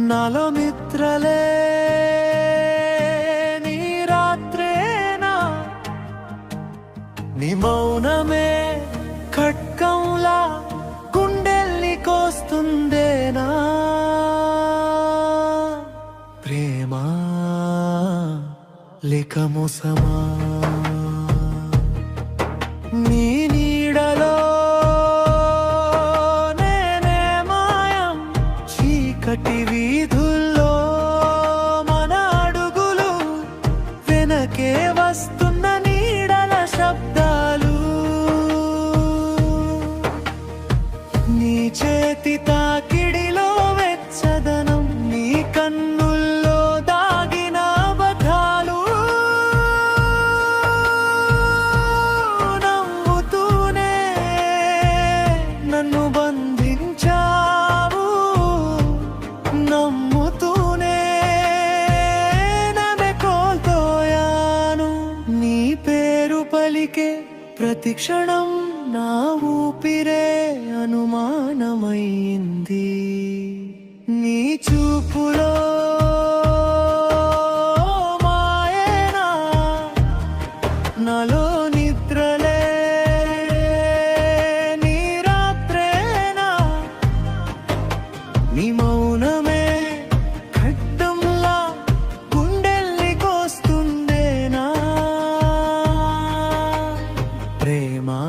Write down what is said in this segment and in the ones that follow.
నాలో నిద్రలే నీ రాత్రేనా, నీ మౌనమే ఖడ్గంలా గుండెల్ని కోస్తుందేనా. ప్రేమా లేక మోసమా, నీ నీడలో నేనే మాయం. చీకటి వీధుల్లో మన అడుగులు, వెనకే వస్తున్న నీడల శబ్దాలు. నీ చేతి తాకిడిలో వెచ్చదనం, నీ కన్నుల్లో దాగిన అబద్ధాలు. నవ్వుతూనే నన్ను బంధించావు, నమ్ముతూనే నన్ను కోల్పోయాను. నీ పేరు పలికే ప్రతి క్షణం నా ఊపిరే అనుమానమైంది. నీ చూపులో మాయేనా, నాలో నిద్రలే నీ రాత్రేనా, నీ మౌనమే ఖడ్గంలా గుండెల్ని కోస్తుందేనా. ప్రేమా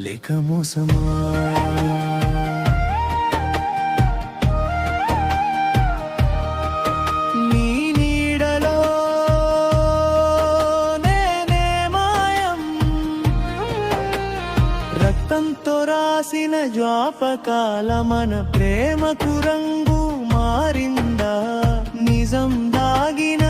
లేక మోసమా. నీ నీడలో నేనే మాయం, రక్తంతో రాసిన జ్ఞాపకాల మన ప్రేమకు రంగు మారిందా. నిజం దాగిన